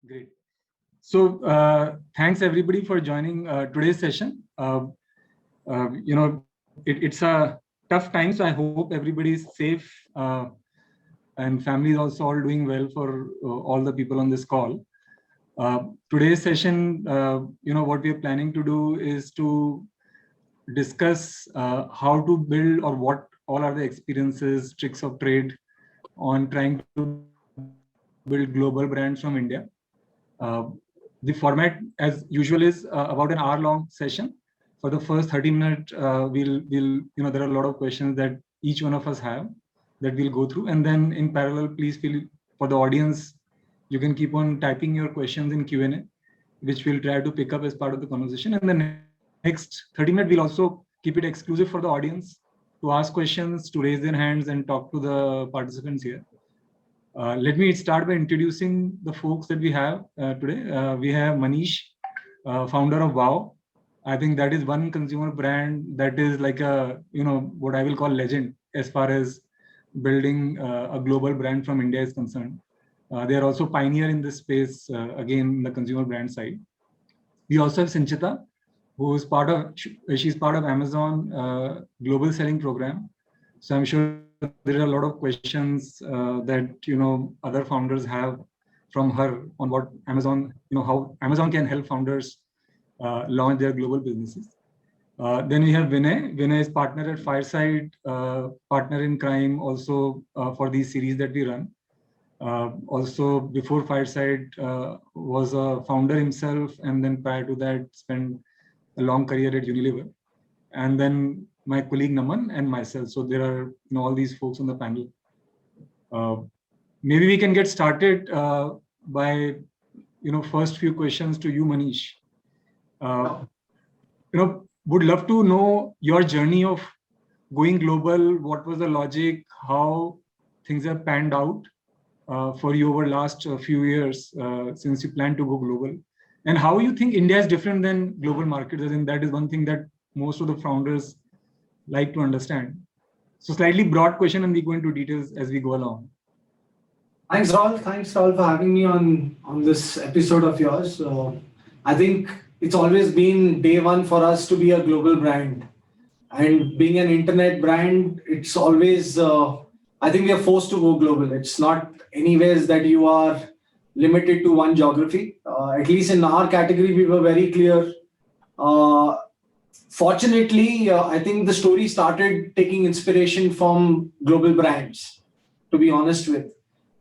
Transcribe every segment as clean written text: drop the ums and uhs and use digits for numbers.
Great. So thanks everybody for joining today's session. It's a tough time, so I hope everybody is safe and family is also all doing well for all the people on this call. Today's session, what we are planning to do is to discuss how to build or what all are the experiences, tricks of trade on trying to build global brands from India. The format, as usual, is about an hour-long session. For the first 30 minutes, there are a lot of questions that each one of us have that we'll go through, and then in parallel, please feel for the audience, you can keep on typing your questions in Q&A, which we'll try to pick up as part of the conversation. And the next 30 minutes, we'll also keep it exclusive for the audience to ask questions, to raise their hands, and talk to the participants here. Let me start by introducing the folks that we have today. We have Manish, founder of Wow. I think that is one consumer brand that is like a, what I will call legend as far as building a global brand from India is concerned. They are also pioneer in this space, again, the consumer brand side. We also have Sinchita, who is she's part of Amazon global selling program. So I'm sure there are a lot of questions that other founders have from her on what Amazon, how Amazon can help founders launch their global businesses. Then we have Vinay. Vinay is partner at Fireside, partner in crime also for these series that we run. Also before Fireside was a founder himself, and then prior to that spent a long career at Unilever. And then my colleague Naman and myself. So there are all these folks on the panel. Maybe we can get started by first few questions to you, Manish. Would love to know your journey of going global. What was the logic? How things have panned out for you over last few years since you plan to go global, and how you think India is different than global markets. I think that is one thing that most of the founders like to understand. So slightly broad question, and we go into details as we go along. Thanks, Raul. Thanks, Raul, for having me on this episode of yours. I think it's always been day one for us to be a global brand. And being an internet brand, it's always, I think we are forced to go global. It's not anywhere that you are limited to one geography. At least in our category, we were very clear. Fortunately, I think the story started taking inspiration from global brands, to be honest with.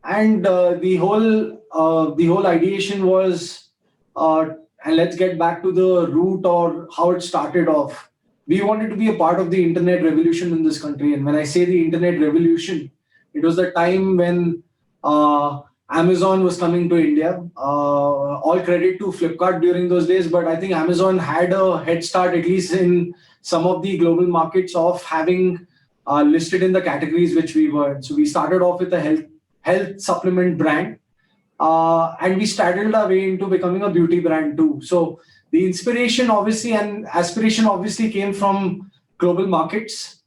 And the whole ideation was, and let's get back to the root or how it started off. We wanted to be a part of the internet revolution in this country. And when I say the internet revolution, it was the time when Amazon was coming to India. All credit to Flipkart during those days, but I think Amazon had a head start, at least in some of the global markets, of having listed in the categories which we were. So we started off with a health supplement brand, and we straddled our way into becoming a beauty brand too. So the inspiration obviously and aspiration obviously came from global markets.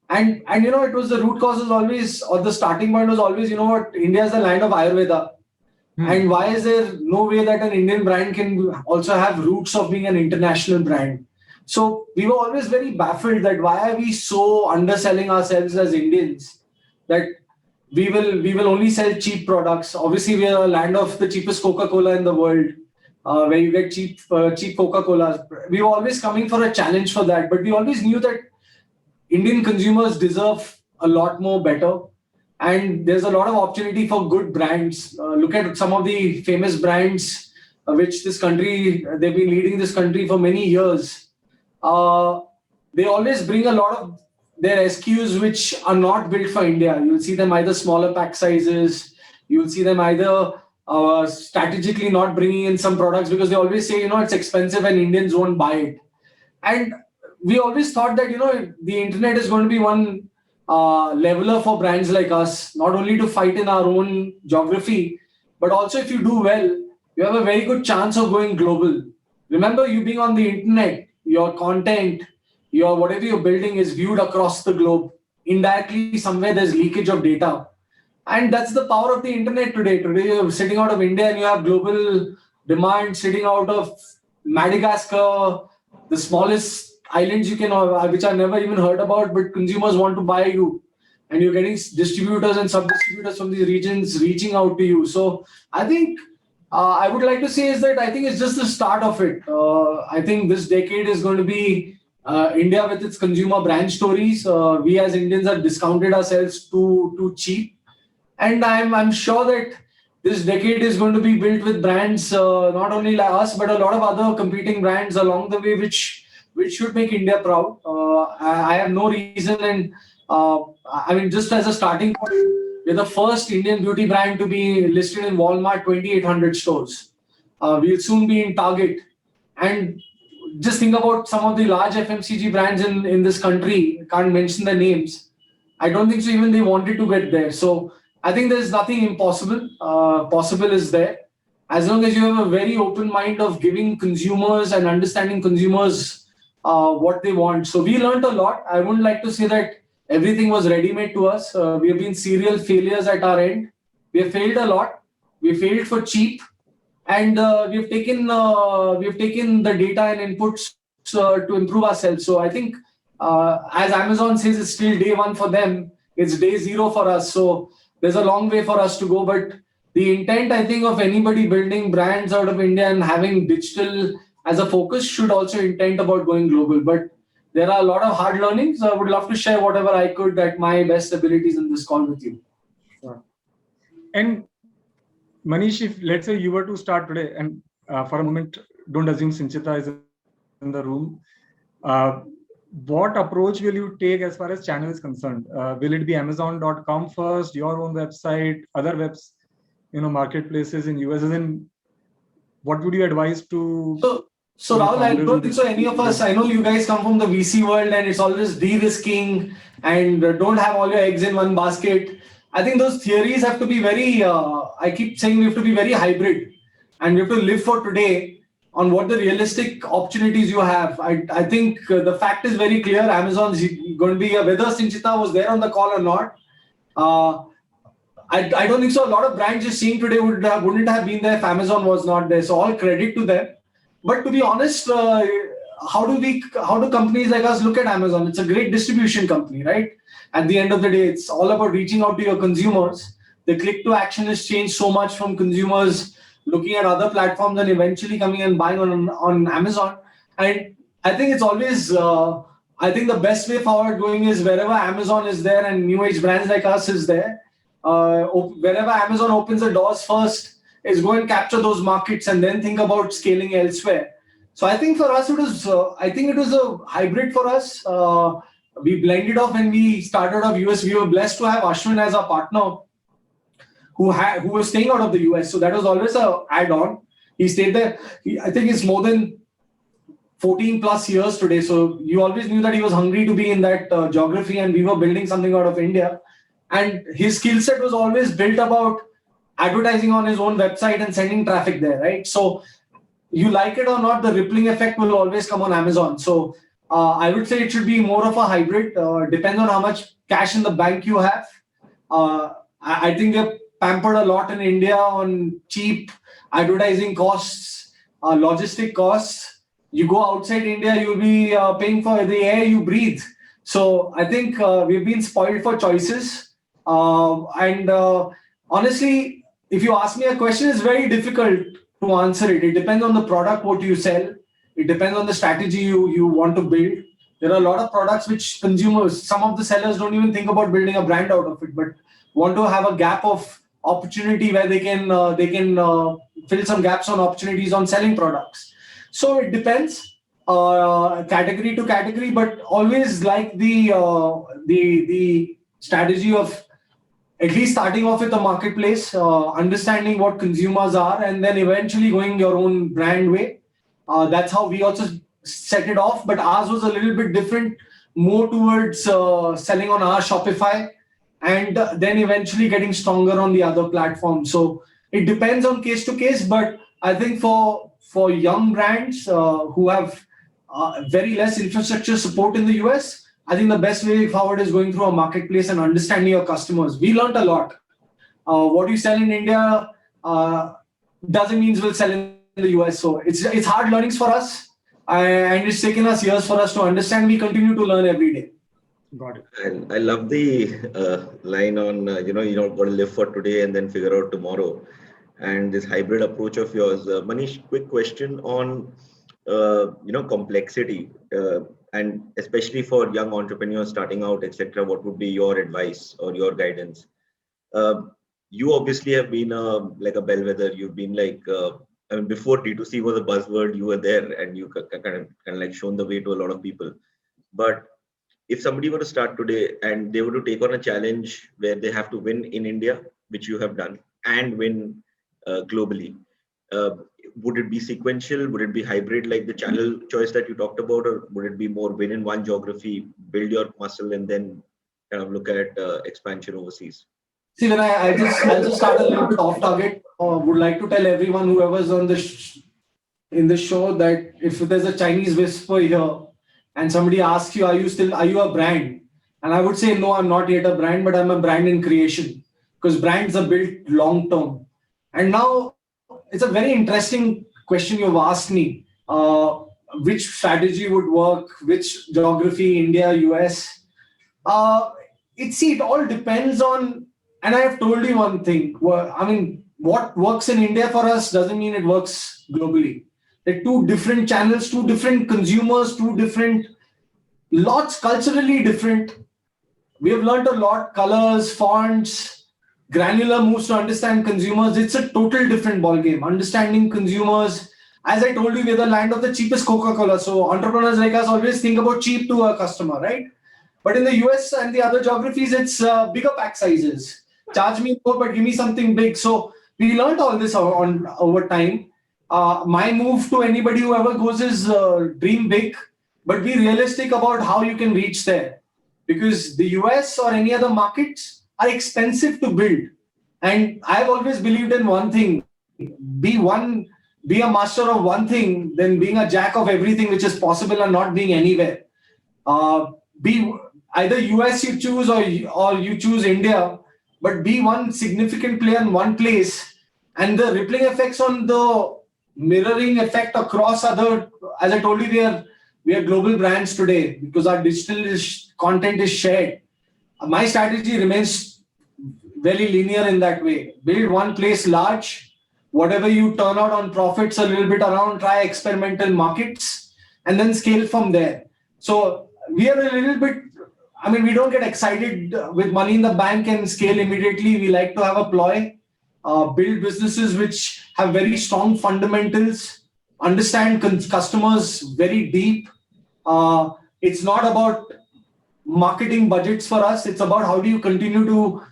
And it was the root cause was always, or the starting point was always, India is the land of Ayurveda. And why is there no way that an Indian brand can also have roots of being an international brand? So we were always very baffled that why are we so underselling ourselves as Indians, that we will only sell cheap products. Obviously, we are a land of the cheapest Coca-Cola in the world, where you get cheap Coca-Cola. We were always coming for a challenge for that, but we always knew that Indian consumers deserve a lot more better. And there's a lot of opportunity for good brands. Look at some of the famous brands which they've been leading this country for many years. They always bring a lot of their SKUs which are not built for India. You'll see them either smaller pack sizes. You'll see them either strategically not bringing in some products because they always say, it's expensive and Indians won't buy it. And we always thought that, the internet is going to be one leveler for brands like us, not only to fight in our own geography, but also if you do well, you have a very good chance of going global. Remember, you being on the internet, your content, whatever you're building is viewed across the globe. Indirectly, somewhere there's leakage of data. And that's the power of the internet today. Today, you're sitting out of India and you have global demand sitting out of Madagascar, the smallest islands you can, which I never even heard about, but consumers want to buy you. And you're getting distributors and sub-distributors from these regions reaching out to you. So I think I would like to say is that I think it's just the start of it. I think this decade is going to be India with its consumer brand stories. We as Indians have discounted ourselves too cheap, and I'm sure that this decade is going to be built with brands not only like us but a lot of other competing brands along the way, which should make India proud. I have no reason, and I mean, just as a starting point, we're the first Indian beauty brand to be listed in Walmart 2,800 stores. We'll soon be in Target. And just think about some of the large FMCG brands in this country. I can't mention the names. I don't think so even they wanted to get there. So I think there's nothing impossible. Possible is there. As long as you have a very open mind of giving consumers and understanding consumers what they want. So we learned a lot. I wouldn't like to say that everything was ready-made to us. We have been serial failures at our end. We have failed a lot. We failed for cheap, and we've taken the data and inputs to improve ourselves. So I think, as Amazon says, it's still day one for them. It's day zero for us. So there's a long way for us to go. But the intent, I think, of anybody building brands out of India and having digital as a focus should also intend about going global. But there are a lot of hard learnings. I would love to share whatever I could at my best abilities in this call with you. Sure. And Manish, if let's say you were to start today, and for a moment, don't assume Sanchita is in the room. What approach will you take as far as channel is concerned? Will it be Amazon.com first, your own website, other webs, marketplaces in US? And what would you advise to? So Rahul, I don't think so any of us, I know you guys come from the VC world and it's always de-risking and don't have all your eggs in one basket. I think those theories have to be very, I keep saying we have to be very hybrid and we have to live for today on what the realistic opportunities you have. I think the fact is very clear. Amazon's going to be, whether Sanchita was there on the call or not, I don't think so. A lot of brands you're seeing today wouldn't have been there if Amazon was not there. So all credit to them. But to be honest, how do companies like us look at Amazon? It's a great distribution company, right? At the end of the day, it's all about reaching out to your consumers. The click to action has changed so much from consumers looking at other platforms and eventually coming and buying on Amazon. And I think it's always, I think the best way forward going is wherever Amazon is there and new age brands like us is there, wherever Amazon opens the doors first, is go and capture those markets and then think about scaling elsewhere. So I think for us, it was a hybrid for us. We blended off when we started off US. We were blessed to have Ashwin as our partner who was staying out of the US. So that was always an add-on. He stayed there. I think it's more than 14 plus years today. So you always knew that he was hungry to be in that geography and we were building something out of India. And his skill set was always built about advertising on his own website and sending traffic there, right? So you like it or not, the rippling effect will always come on Amazon. So I would say it should be more of a hybrid. Depends on how much cash in the bank you have. I think they're pampered a lot in India on cheap advertising costs, logistic costs. You go outside India, you'll be paying for the air you breathe. So I think we've been spoiled for choices. Honestly, if you ask me a question, it's very difficult to answer it. It depends on the product, what you sell. It depends on the strategy you want to build. There are a lot of products which consumers, some of the sellers don't even think about building a brand out of it, but want to have a gap of opportunity where they can fill some gaps on opportunities on selling products. So it depends category to category, but always like the strategy of at least starting off with a marketplace, understanding what consumers are, and then eventually going your own brand way. That's how we also set it off. But ours was a little bit different, more towards selling on our Shopify and then eventually getting stronger on the other platforms. So it depends on case to case. But I think for young brands who have very less infrastructure support in the US, I think the best way forward is going through a marketplace and understanding your customers. We learned a lot. What you sell in India doesn't mean will sell in the US. So it's hard learnings for us, and it's taken us years for us to understand. We continue to learn every day. Got it. And I love the line on, you're not going to live for today and then figure out tomorrow. And this hybrid approach of yours. Manish, quick question on, complexity, and especially for young entrepreneurs starting out, etc. What would be your advice or your guidance? You obviously have been like a bellwether. You've been like, before D2C was a buzzword, you were there and you kind of like shown the way to a lot of people. But if somebody were to start today and they were to take on a challenge where they have to win in India, which you have done, and win globally, would it be sequential? Would it be hybrid like the channel choice that you talked about? Or would it be more win in one geography, build your muscle, and then kind of look at expansion overseas? See, when I'll just start a little bit off target. Would like to tell everyone, whoever's on in the show, that if there's a Chinese whisper here and somebody asks you, are you a brand? And I would say, no, I'm not yet a brand, but I'm a brand in creation, because brands are built long term. And now it's a very interesting question you've asked me. Which strategy would work? Which geography? India, US? It all depends on. And I have told you one thing. What works in India for us doesn't mean it works globally. They're two different channels, two different consumers, two different lots, culturally different. We have learned a lot, colors, fonts, granular moves to understand consumers. It's a total different ballgame. Understanding consumers. As I told you, we're the land of the cheapest Coca-Cola. So entrepreneurs like us always think about cheap to a customer, right? But in the US and the other geographies, it's bigger pack sizes. Charge me more, but give me something big. So we learned all this over time. My move to anybody who ever goes is dream big, but be realistic about how you can reach there. Because the US or any other markets are expensive to build. And I've always believed in one thing: be a master of one thing, than being a jack of everything which is possible and not being anywhere. Be either US you choose or you choose India, but be one significant player in one place, and the rippling effects on the mirroring effect across other. As I told you, we are global brands today because our digital content is shared. My strategy remains very linear in that way. Build one place large, whatever you turn out on profits a little bit around, try experimental markets, and then scale from there. So we are a little bit, we don't get excited with money in the bank and scale immediately. We like to have a ploy, build businesses which have very strong fundamentals, understand customers very deep. It's not about marketing budgets for us. It's about how do you continue to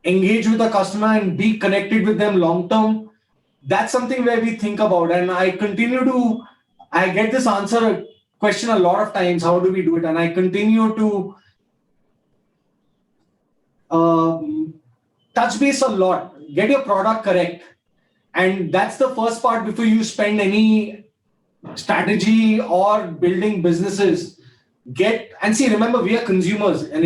engage with the customer and be connected with them long term. That's something where we think about. And I get this question a lot of times: how do we do it? And I continue to touch base a lot. Get your product correct. And that's the first part before you spend any strategy or building businesses. Remember, we are consumers, and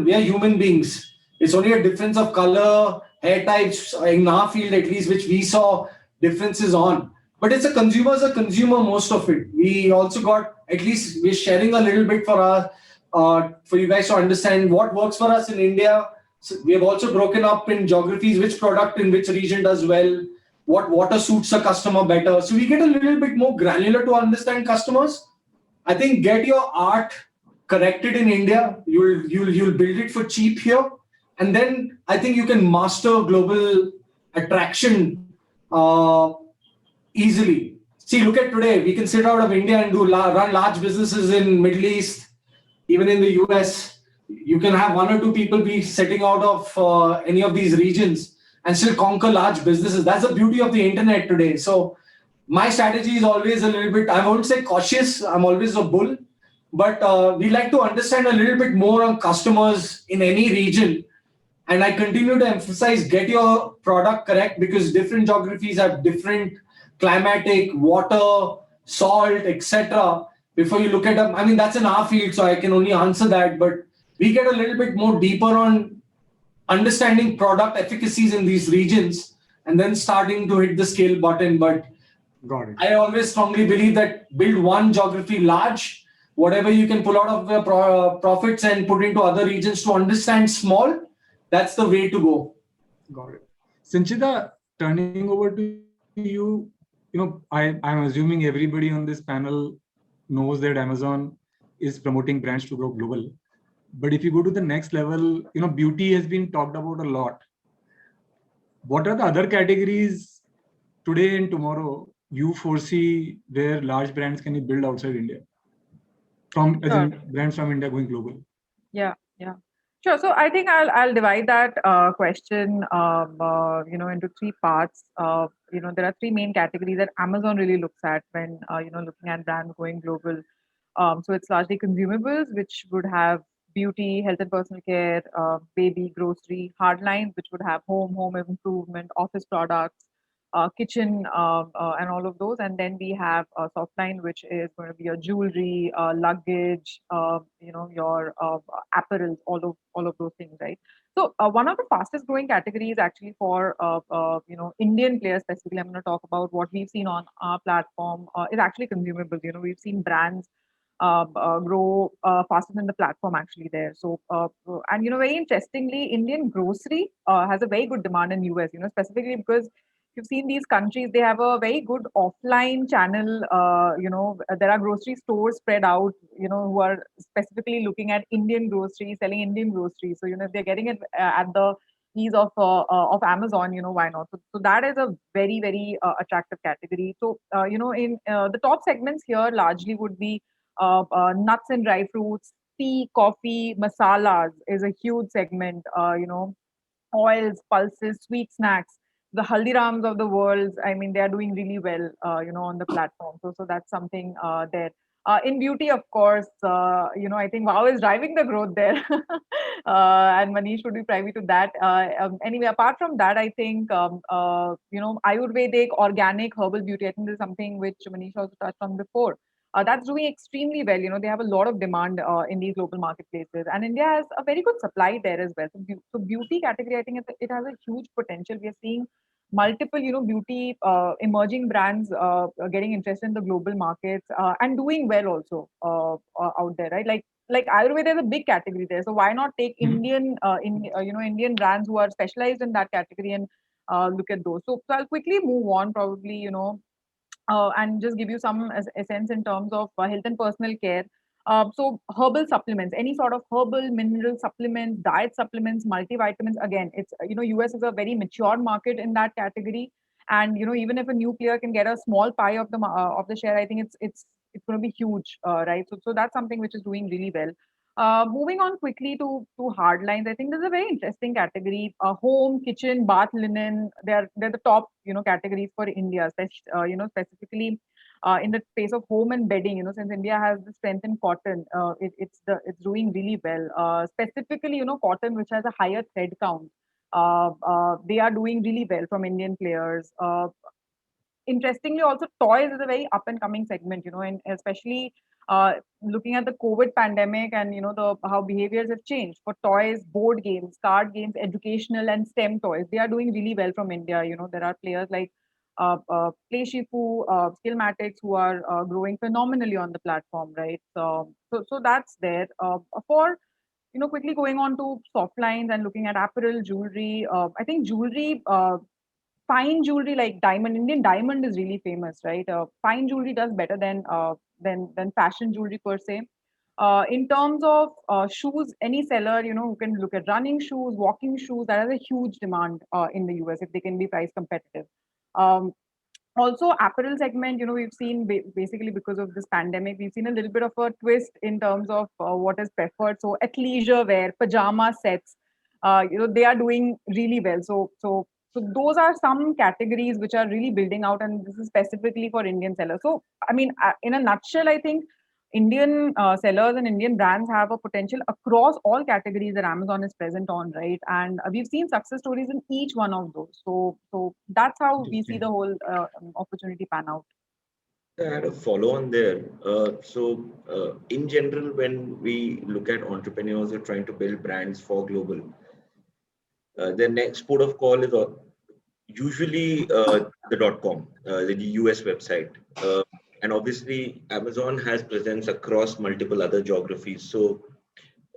we are human beings. It's only a difference of color, hair types, in our field at least, which we saw differences on. But it's a consumer, most of it. We also got, at least we're sharing a little bit for you guys to understand what works for us in India. So we have also broken up in geographies, which product in which region does well, what water suits a customer better. So we get a little bit more granular to understand customers. I think get your art corrected in India. You'll build it for cheap here. And then I think you can master global attraction easily. See, look at today. We can sit out of India and run large businesses in Middle East, even in the US. You can have one or two people be setting out of any of these regions and still conquer large businesses. That's the beauty of the internet today. So my strategy is always a little bit, I won't say cautious, I'm always a bull, but we like to understand a little bit more on customers in any region. And I continue to emphasize, get your product correct, because different geographies have different climatic, water, salt, etc. Before you look at that's in our field, so I can only answer that. But we get a little bit more deeper on understanding product efficacies in these regions, and then starting to hit the scale button. But Got it. I always strongly believe that build one geography large, whatever you can pull out of the profits and put into other regions to understand small, that's the way to go. Got it. Sanchita, turning over to you, I'm assuming everybody on this panel knows that Amazon is promoting brands to go global. But if you go to the next level, beauty has been talked about a lot. What are the other categories today and tomorrow you foresee where large brands can be built outside India? As in brands from India going global? Yeah. Sure. So I think I'll divide that question, into three parts. There are three main categories that Amazon really looks at when looking at brands going global. So it's largely consumables, which would have beauty, health and personal care, baby, grocery, hardlines, which would have home improvement, office products, kitchen, and all of those. And then we have softline, which is going to be your jewelry, luggage, your apparel, all of those things, right? So one of the fastest growing categories actually for Indian players specifically, I'm going to talk about what we've seen on our platform is actually consumables. We've seen brands grow faster than the platform actually there. So and very interestingly, Indian grocery has a very good demand in US. Specifically because you've seen these countries, they have a very good offline channel. There are grocery stores spread out, who are specifically looking at Indian groceries, selling Indian groceries. So, if they're getting it at the ease of Amazon, why not? So that is a very, very attractive category. So, in the top segments here largely would be nuts and dry fruits, tea, coffee, masalas is a huge segment, oils, pulses, sweet snacks, the Haldirams of the world. I mean, they are doing really well, on the platform. So that's something there. In beauty, of course, I think WOW is driving the growth there, and Manish would be privy to that. Anyway, apart from that, I think Ayurvedic, organic, herbal beauty. I think this is something which Manish also touched on before. That's doing extremely well. They have a lot of demand in these global marketplaces, and India has a very good supply there as well. So beauty category, I think it has a huge potential. We are seeing multiple, beauty emerging brands getting interested in the global markets and doing well also out there, right? Like Ayurveda is a big category there. So why not take Indian brands who are specialized in that category and look at those. So I'll quickly move on, probably, and just give you some a sense in terms of health and personal care. So herbal supplements, any sort of herbal mineral supplements, diet supplements, multivitamins. Again, it's US is a very mature market in that category, and even if a new player can get a small pie of the share, I think it's going to be huge, right? So that's something which is doing really well. Moving on quickly to hard lines, I think this is a very interesting category. Home, kitchen, bath linen, they're the top categories for India, specifically in the space of home and bedding. Since India has the strength in cotton, it's doing really well. Specifically, cotton, which has a higher thread count, they are doing really well from Indian players. Interestingly, also toys is a very up and coming segment, and especially looking at the COVID pandemic and the how behaviors have changed for toys, board games, card games, educational and STEM toys. They are doing really well from India. There are players like PlayShifu, Skillmatics, who are growing phenomenally on the platform, right? So that's there. For quickly going on to soft lines and looking at apparel, jewelry. I think jewelry. Fine jewelry like diamond, Indian diamond is really famous, right? Fine jewelry does better than fashion jewelry per se. In terms of shoes, any seller who can look at running shoes, walking shoes, that has a huge demand in the US if they can be price competitive. Um, Also, apparel segment, we've seen basically because of this pandemic, we've seen a little bit of a twist in terms of what is preferred. So athleisure wear, pajama sets, they are doing really well. So those are some categories which are really building out, and this is specifically for Indian sellers. So I mean, in a nutshell, I think Indian sellers and Indian brands have a potential across all categories that Amazon is present on, right? And we've seen success stories in each one of those. So that's how we see the whole opportunity pan out. I had a follow on there. In general, when we look at entrepreneurs who are trying to build brands for global, Their next port of call is usually the .com, the US website. And obviously, Amazon has presence across multiple other geographies. So,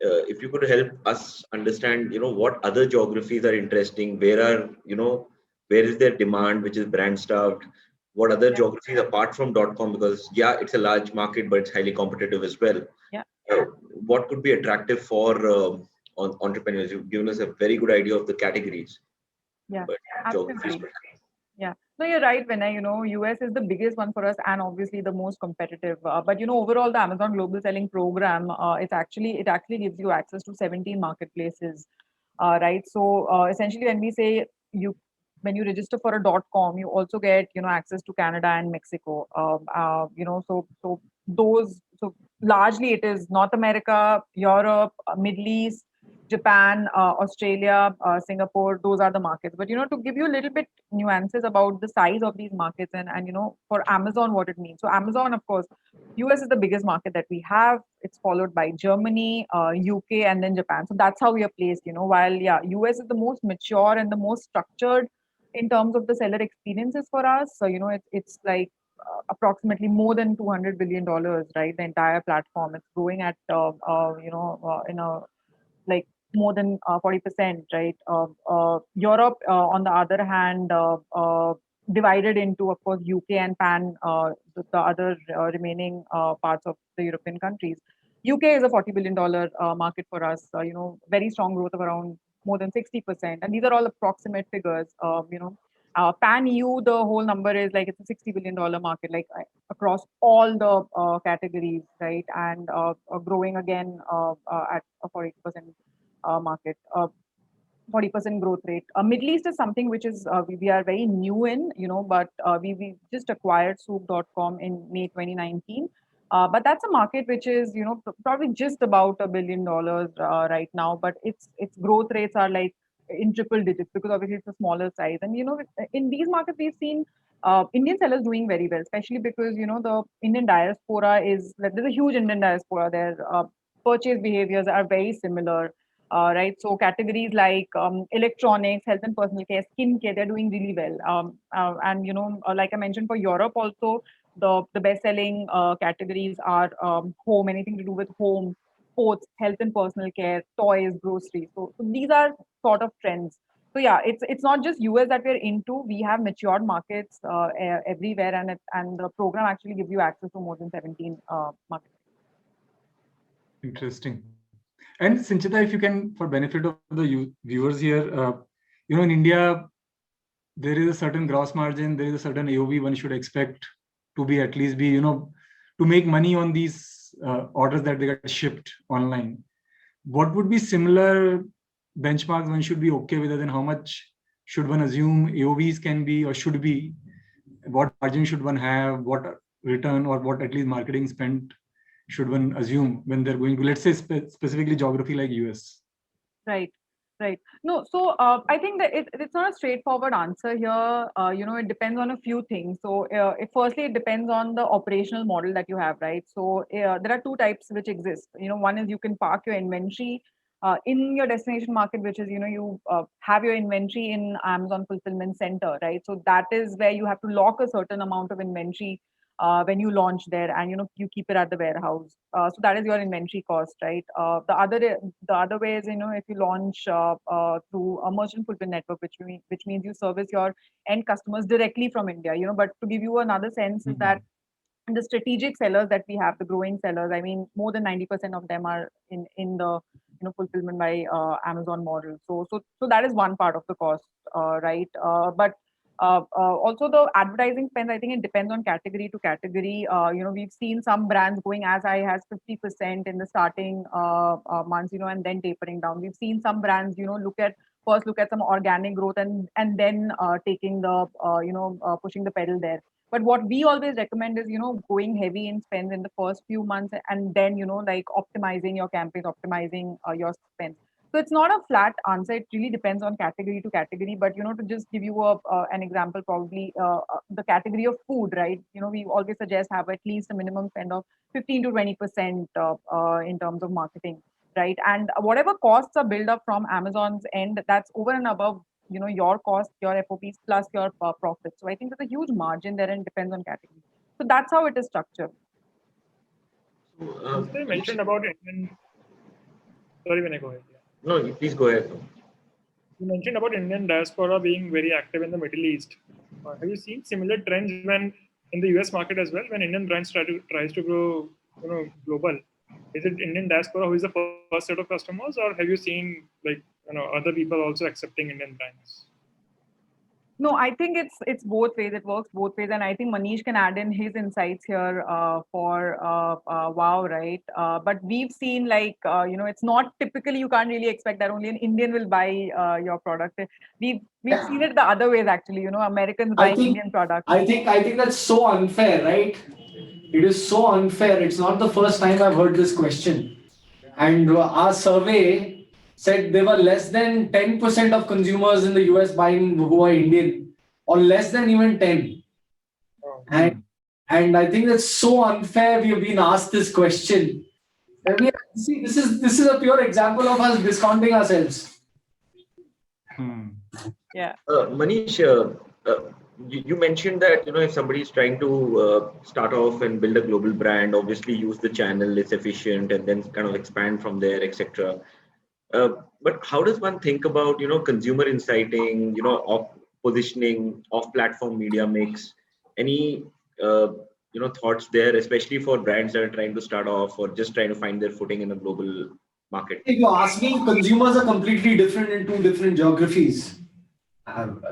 if you could help us understand, what other geographies are interesting, where is their demand, which is brand starved, what other geographies apart from .com, because yeah, it's a large market, but it's highly competitive as well. Yeah. What could be attractive for entrepreneurs? You've given us a very good idea of the categories. Yeah, But geographies. absolutely. Yeah. No, you're right, Vinay. US is the biggest one for us and obviously the most competitive. But overall, the Amazon Global Selling Program, it actually gives you access to 17 marketplaces, right? So essentially, when we say when you register for a .com, you also get access to Canada and Mexico. So largely it is North America, Europe, Middle East, Japan, Australia, Singapore. Those are the markets. But to give you a little bit nuances about the size of these markets and for Amazon what it means. So Amazon, of course, US is the biggest market that we have. It's followed by Germany, UK, and then Japan. So that's how we are placed. While US is the most mature and the most structured in terms of the seller experiences for us. So it's like approximately more than $200 billion, right? The entire platform. It's growing at in a like more than 40%, right? Europe, on the other hand, divided into, of course, UK and PAN, the other remaining parts of the European countries. UK is a $40 billion market for us. Very strong growth of around more than 60%, and these are all approximate figures. PAN EU, the whole number is like it's a $60 billion market, like across all the categories, right? And growing again at a 40% market, 40% growth rate. Middle East is something which is we are very new in, but we just acquired Souq.com in May 2019. But that's a market which is, probably just about $1 billion right now. But its growth rates are like in triple digits because obviously it's a smaller size. And in these markets we've seen Indian sellers doing very well, especially because the Indian diaspora there's a huge Indian diaspora there. Purchase behaviors are very similar. Right, so categories like electronics, health and personal care, skincare, they're doing really well. And like I mentioned, for Europe also, the best-selling categories are home, anything to do with home, sports, health and personal care, toys, groceries. So these are sort of trends. So yeah, it's not just US that we're into. We have matured markets everywhere, and the program actually gives you access to more than 17 markets. Interesting. And Sanchita, if you can, for benefit of the viewers here, in India, there is a certain gross margin, there is a certain AOV one should expect to be at least to make money on these orders that they get shipped online. What would be similar benchmarks one should be okay with, and how much should one assume AOVs can be or should be? What margin should one have? What return or what at least marketing spend should one assume when they're going to, let's say, specifically geography like US? Right. No, so I think that it's not a straightforward answer here. It depends on a few things. So, firstly, it depends on the operational model that you have, right? So, there are two types which exist. One is you can park your inventory in your destination market, which is, you have your inventory in Amazon Fulfillment Center, right? So, that is where you have to lock a certain amount of inventory when you launch there, and you keep it at the warehouse. So that is your inventory cost, right? The other way is if you launch through a merchant fulfillment network, which means you service your end customers directly from India. But to give you another sense is that the strategic sellers that we have, the growing sellers, I mean, more than 90% of them are in the fulfillment by Amazon model. So that is one part of the cost, right? But also the advertising spend, I think it depends on category to category. We've seen some brands going as high as 50% in the starting months, and then tapering down. We've seen some brands, look at some organic growth and then taking the pushing the pedal there. But what we always recommend is, going heavy in spends in the first few months and then, like optimizing your campaigns, optimizing your spends. So it's not a flat answer. It really depends on category to category. But, to just give you an example, probably the category of food, right? We always suggest have at least a minimum spend of 15 to 20% in terms of marketing. right? And whatever costs are built up from Amazon's end, that's over and above, your cost, your FOPs plus your profit. So I think there's a huge margin there and depends on category. So that's how it is structured. They mentioned about Indian. Sorry, when I go ahead. Yeah. No, please go ahead. You mentioned about Indian diaspora being very active in the Middle East. Have you seen similar trends when in the US market as well, when Indian brands tries to grow, global? Is it Indian diaspora who is the first set of customers, or have you seen other people also accepting Indian brands? No, I think it's both ways. It works both ways, and I think Manish can add in his insights here for Wow, right? But we've seen it's not typically, you can't really expect that only an Indian will buy your product. We've seen it the other ways actually. Americans buying Indian products. I think that's so unfair, right? It is so unfair. It's not the first time I've heard this question, and our survey said there were less than 10% of consumers in the US buying who are Indian, or less than even 10. And I think that's so unfair. We have been asked this question. And see, this is a pure example of us discounting ourselves. Yeah. Manish, you mentioned that if somebody is trying to start off and build a global brand, obviously use the channel, it's efficient, and then kind of expand from there, etc. But how does one think about consumer inciting, off positioning, off-platform media mix? Any thoughts there, especially for brands that are trying to start off or just trying to find their footing in a global market? If you ask me, consumers are completely different in two different geographies.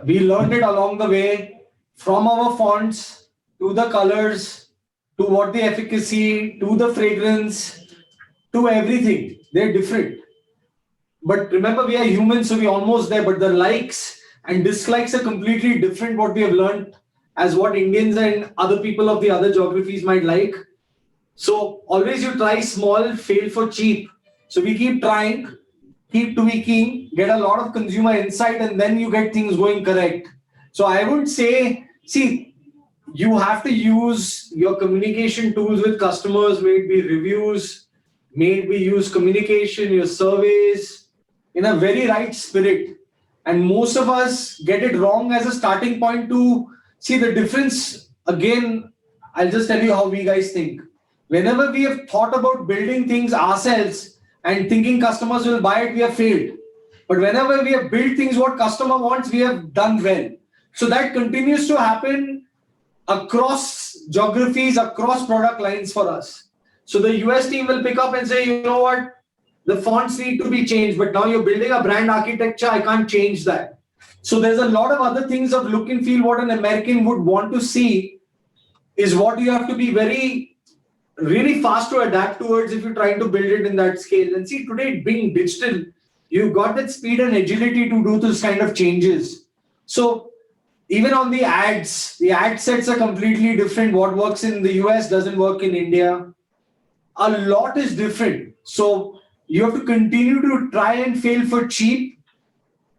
We learned it along the way, from our fonts to the colors, to what the efficacy, to the fragrance, to everything. They're different. But remember, we are humans, so we're almost there. But the likes and dislikes are completely different. What we have learned as what Indians and other people of the other geographies might like. So always you try small, fail for cheap. So we keep trying, keep tweaking, get a lot of consumer insight, and then you get things going correct. So I would say, see, you have to use your communication tools with customers, may it be reviews, may it be use communication, your surveys, in a very right spirit. And most of us get it wrong as a starting point to see the difference. Again, I'll just tell you how we guys think. Whenever we have thought about building things ourselves and thinking customers will buy it, we have failed. But whenever we have built things what customer wants, we have done well. So that continues to happen across geographies, across product lines for us. So the US team will pick up and say, you know what? The fonts need to be changed, but now you're building a brand architecture. I can't change that. So there's a lot of other things of look and feel what an American would want to see is what you have to be really fast to adapt towards if you're trying to build it in that scale. And see, today being digital, you've got that speed and agility to do those kind of changes. So even on the ads, the ad sets are completely different. What works in the US doesn't work in India. A lot is different. So you have to continue to try and fail for cheap,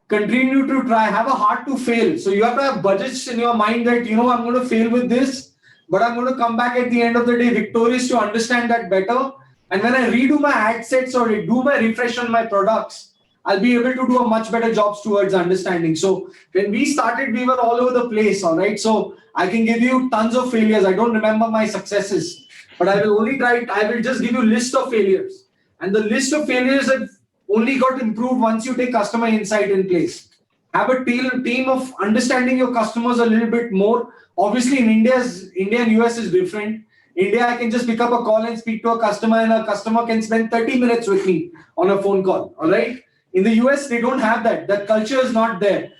continue to try, have a heart to fail. So you have to have budgets in your mind that, I'm going to fail with this, but I'm going to come back at the end of the day victorious to understand that better. And when I redo my ad sets or do my refresh on my products, I'll be able to do a much better job towards understanding. So when we started, we were all over the place, all right? So I can give you tons of failures. I don't remember my successes, but I will just give you a list of failures. And the list of failures have only got improved once you take customer insight in place. Have a team of understanding your customers a little bit more. Obviously, in India and US is different. India, I can just pick up a call and speak to a customer, and a customer can spend 30 minutes with me on a phone call. All right. In the US, they don't have that. That culture is not there.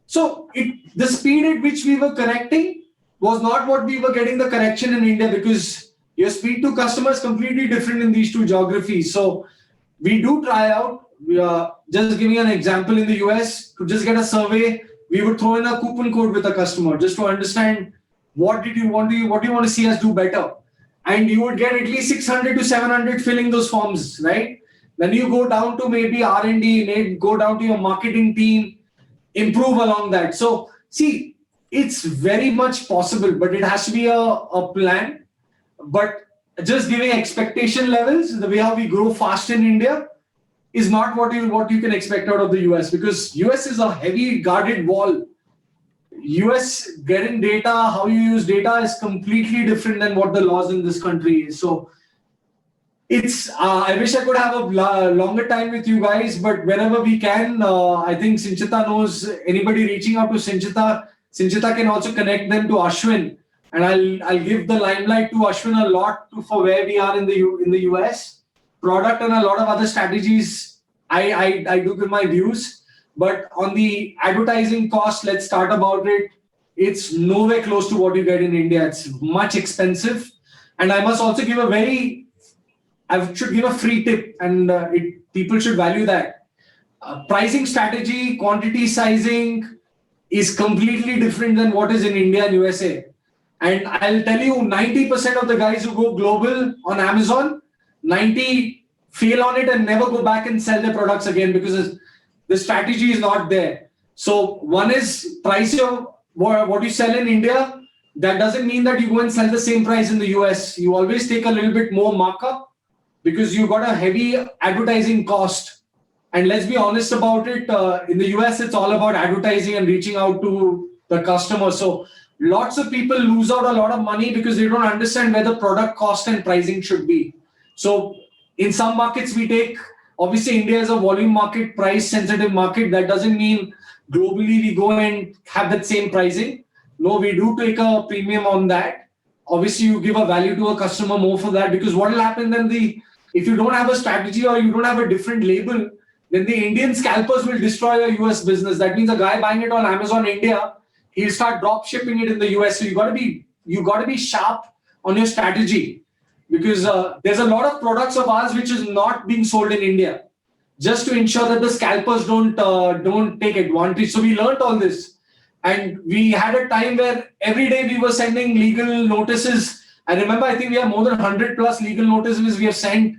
So the speed at which we were connecting was not what we were getting the connection in India, because your speed to customer is completely different in these two geographies. So we do try out. We are just giving an example in the US, to just get a survey, we would throw in a coupon code with a customer just to understand what do you want to see us do better. And you would get at least 600 to 700 filling those forms, right? Then you go down to maybe R&D, maybe go down to your marketing team, improve along that. So see, it's very much possible, but it has to be a plan. But just giving expectation levels, the way how we grow fast in India, is not what you can expect out of the US, because US is a heavy guarded wall. US getting data, how you use data is completely different than what the laws in this country is. So it's I wish I could have a longer time with you guys, but whenever we can, I think Sanchita knows anybody reaching out to Sanchita. Sanchita can also connect them to Ashwin, and I'll give the limelight to Ashwin a lot for where we are in the US. Product and a lot of other strategies, I do give my views, but on the advertising cost, let's start about it. It's nowhere close to what you get in India. It's much expensive, and I must also give I should give a free tip, and people should value that. Pricing strategy, quantity sizing is completely different than what is in India and USA. And I'll tell you, 90% of the guys who go global on Amazon, 90 fail on it and never go back and sell their products again because the strategy is not there. So one is price your what you sell in India. That doesn't mean that you go and sell the same price in the US. You always take a little bit more markup because you got a heavy advertising cost. And let's be honest about it. In the US, it's all about advertising and reaching out to the customer. So lots of people lose out a lot of money because they don't understand where the product cost and pricing should be. So in some markets we take, obviously India is a volume market, price sensitive market. That doesn't mean globally we go and have that same pricing. No, we do take a premium on that. Obviously you give a value to a customer more for that, because what will happen then, if you don't have a strategy or you don't have a different label, then the Indian scalpers will destroy your US business. That means a guy buying it on Amazon India, he'll start drop shipping it in the US. So you got to be sharp on your strategy, because there's a lot of products of ours which is not being sold in India, just to ensure that the scalpers don't take advantage. So we learned all this, and we had a time where every day we were sending legal notices. I remember, I think we have more than 100 plus legal notices we have sent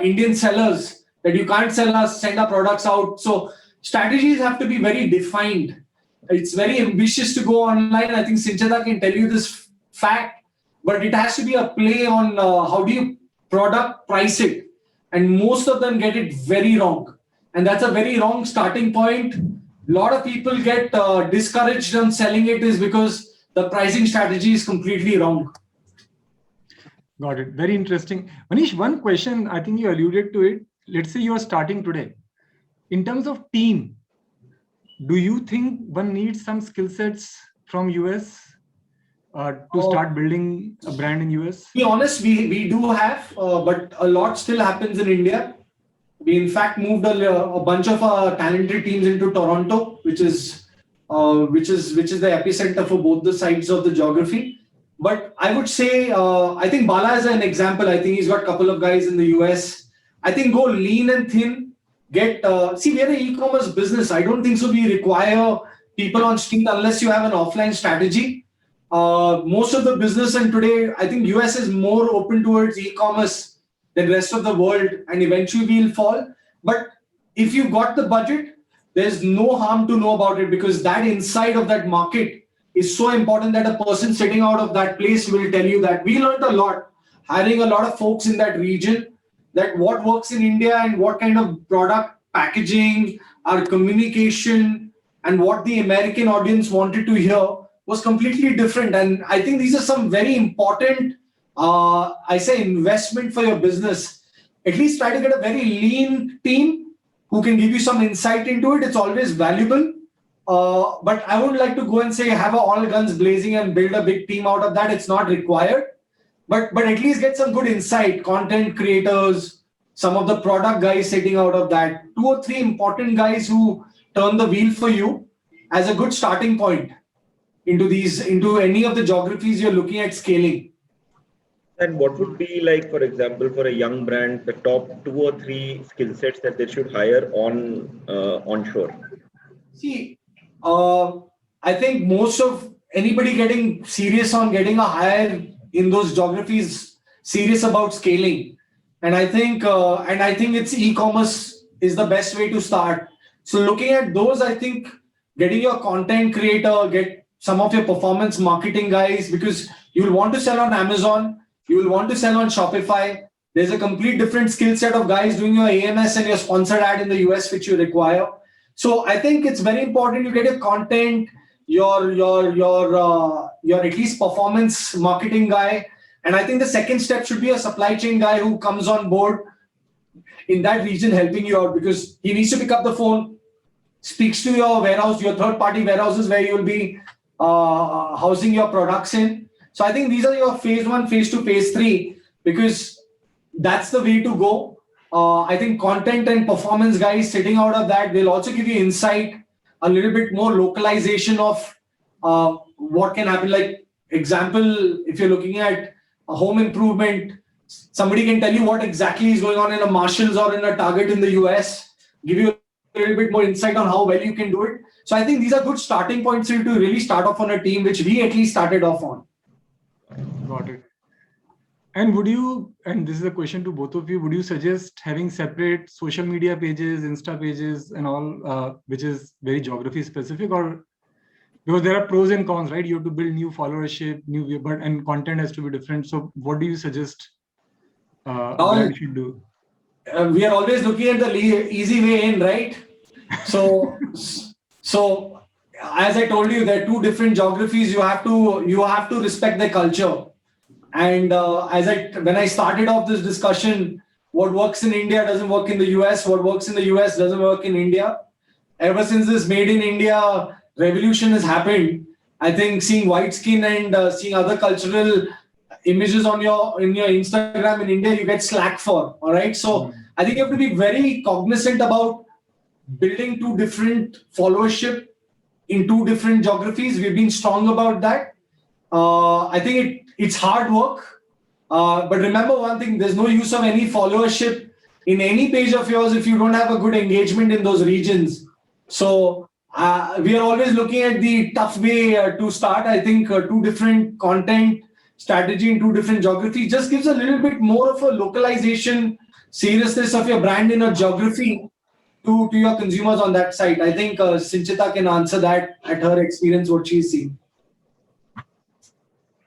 Indian sellers that you can't send our products out. So strategies have to be very defined. It's very ambitious to go online. I think Sanchita can tell you this fact, but it has to be a play on how do you product price it. And most of them get it very wrong. And that's a very wrong starting point. A lot of people get discouraged on selling it is because the pricing strategy is completely wrong. Got it. Very interesting. Manish, one question, I think you alluded to it. Let's say you are starting today. In terms of team, do you think one needs some skill sets from US to start building a brand in US? To be honest, we do have, but a lot still happens in India. We in fact moved a bunch of our talented teams into Toronto, which is the epicenter for both the sides of the geography. But I would say, I think Bala is an example. I think he's got a couple of guys in the US. I think go lean and thin. See, we are an e-commerce business. I don't think so we require people on street unless you have an offline strategy. Most of the business, and today, I think US is more open towards e-commerce than the rest of the world, and eventually we'll fall. But if you've got the budget, there's no harm to know about it, because that inside of that market is so important that a person sitting out of that place will tell you that. We learned a lot, hiring a lot of folks in that region, that what works in India and what kind of product packaging, our communication, and what the American audience wanted to hear was completely different. And I think these are some very important, investment for your business. At least try to get a very lean team who can give you some insight into it. It's always valuable. But I would like to go and say, have all guns blazing and build a big team out of that. It's not required. But at least get some good insight, content creators, some of the product guys sitting out of that, 2 or 3 important guys who turn the wheel for you as a good starting point into any of the geographies you're looking at scaling. And what would be, like, for example, for a young brand, the top 2 or 3 skill sets that they should hire onshore? See, I think most of anybody getting serious on getting a hire in those geographies, serious about scaling. And I think it's e-commerce is the best way to start. So looking at those, I think getting your content creator, get some of your performance marketing guys, because you'll want to sell on Amazon, you will want to sell on Shopify, There's a complete different skill set of guys doing your AMS and your sponsored ad in the US, which you require. So I think it's very important you get your content, your at least performance marketing guy. And I think the second step should be a supply chain guy who comes on board in that region helping you out, because he needs to pick up the phone, speaks to your warehouse, your third party warehouses where you'll be housing your products in. So I think these are your phase 1, phase 2, phase 3, because that's the way to go. I think content and performance guys sitting out of that, they'll also give you insight, a little bit more localization of what can happen. Like example, if you're looking at a home improvement, somebody can tell you what exactly is going on in a Marshalls or in a Target in the US, give you a little bit more insight on how well you can do it. So I think these are good starting points for you to really start off on a team, which we at least started off on. Got it. And would you, and this is a question to both of you, would you suggest having separate social media pages, Insta pages and all, which is very geography specific, or because there are pros and cons, right? You have to build new followership, new view, but and content has to be different. So what do you suggest that we should do? We are always looking at the easy way in, right? So as I told you, there are two different geographies. You have to respect the culture. And when I started off this discussion, what works in India doesn't work in the US. What works in the US doesn't work in India. Ever since this Made in India revolution has happened, I think seeing white skin and seeing other cultural images in your Instagram in India, you get slack for. All right. So I think you have to be very cognizant about building two different followership in two different geographies. We've been strong about that. I think it's hard work. But remember one thing, there's no use of any followership in any page of yours if you don't have a good engagement in those regions. So we are always looking at the tough way to start. I think two different content strategy in two different geographies just gives a little bit more of a localization, seriousness of your brand in a geography to your consumers on that site. I think Sanchita can answer that at her experience, what she's seen.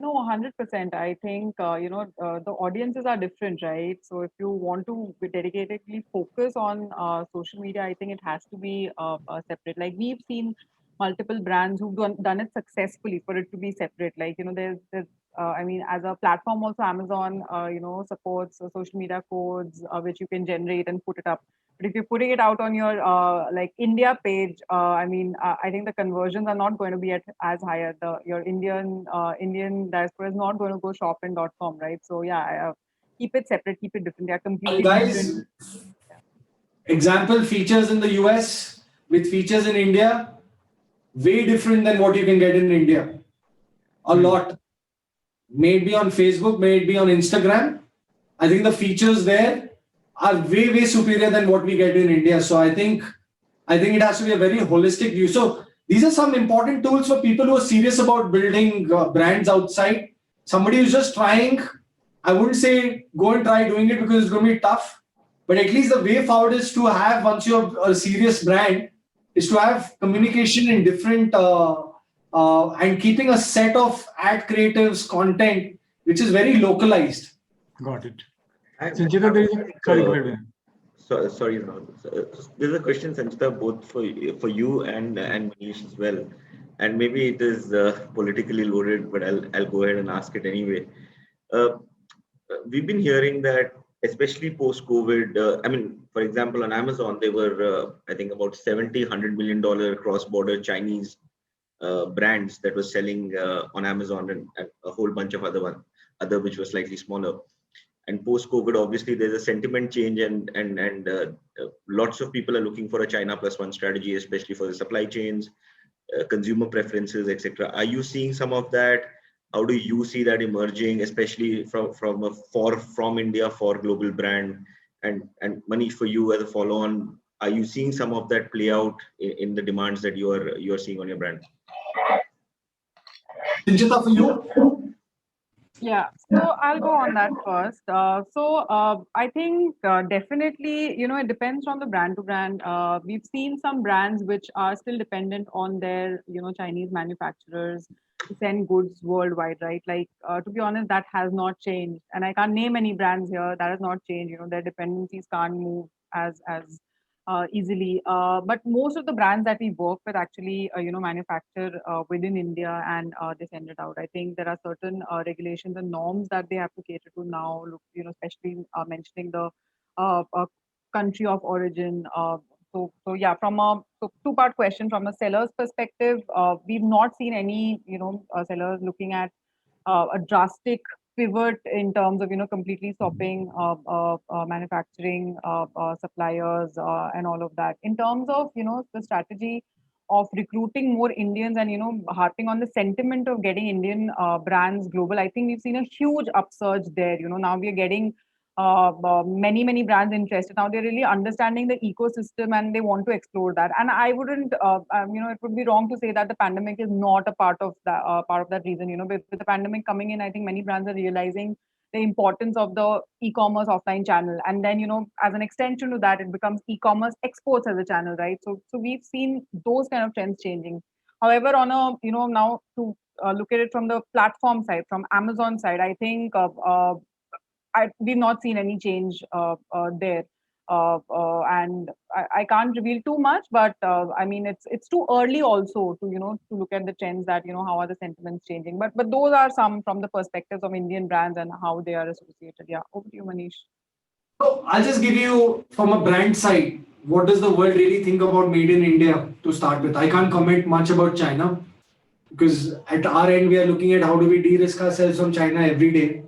No, 100%. I think, the audiences are different, right? So if you want to dedicatedly focus on social media, I think it has to be separate. Like we've seen multiple brands who've done it successfully for it to be separate. Like, as a platform also, Amazon, supports social media codes, which you can generate and put it up. But if you're putting it out on your India page, I think the conversions are not going to be as high. Your Indian diaspora is not going to go shop in .com, right? So yeah, keep it separate, keep it different. They are completely different. Example, features in the US with features in India, way different than what you can get in India. A lot. May it be on Facebook, may it be on Instagram. I think the features there are way, way superior than what we get in India. So I think it has to be a very holistic view. So these are some important tools for people who are serious about building brands outside. Somebody who's just trying, I wouldn't say go and try doing it because it's going to be tough. But at least the way forward is to have, once you're a serious brand, is to have communication in different and keeping a set of ad creatives, content, which is very localized. Got it. Sanchita, sorry, there's a question, Sanchita, both for you and Manish as well. And maybe it is politically loaded, but I'll go ahead and ask it anyway. We've been hearing that, especially post-COVID, for example, on Amazon, they were, I think, about $70-100 million cross-border Chinese brands that were selling on Amazon and a whole bunch of other which were slightly smaller. And post-COVID, obviously, there's a sentiment change and lots of people are looking for a China plus one strategy, especially for the supply chains, consumer preferences, etc. Are you seeing some of that? How do you see that emerging, especially from India for global brand? And Manish, for you as a follow-on, are you seeing some of that play out in the demands that you're seeing on your brand? Sanchita, for you? Yeah, so I'll go on that first. I think definitely, it depends on the brand to brand. We've seen some brands which are still dependent on their, Chinese manufacturers. send goods worldwide, right? Like, to be honest, that has not changed, and I can't name any brands here that has not changed. Their dependencies can't move as easily. But most of the brands that we work with actually, manufacture within India, and they send it out. I think there are certain regulations and norms that they have to cater to now. Look, especially mentioning the country of origin. So yeah, from a two-part question from a seller's perspective, we've not seen any sellers looking at a drastic pivot in terms of completely stopping manufacturing suppliers and all of that. In terms of the strategy of recruiting more Indians and harping on the sentiment of getting Indian brands global, I think we've seen a huge upsurge there. Now we are getting many brands interested. Now they're really understanding the ecosystem and they want to explore that. And I wouldn't, it would be wrong to say that the pandemic is not a part of that reason. With the pandemic coming in, I think many brands are realizing the importance of the e-commerce offline channel, and then as an extension to that, it becomes e-commerce exports as a channel, right? So we've seen those kind of trends changing. However, on a now to look at it from the platform side, from Amazon side, I think we've not seen any change there. And I can't reveal too much, but I mean it's too early also to to look at the trends that how are the sentiments changing. But those are some from the perspectives of Indian brands and how they are associated. Yeah, over to you, Manish. So I'll just give you from a brand side, what does the world really think about made in India to start with? I can't comment much about China because at our end we are looking at how do we de-risk ourselves from China every day.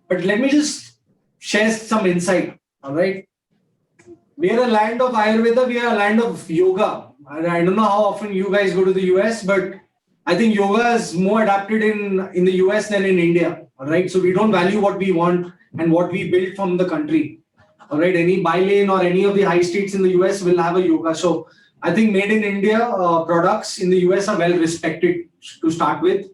But let me just share some insight. All right. We are a land of Ayurveda, we are a land of yoga. I don't know how often you guys go to the US, but I think yoga is more adapted in the US than in India. All right. So we don't value what we want and what we build from the country. All right. Any buy lane or any of the high streets in the US will have a yoga. So I think made in India products in the US are well respected to start with.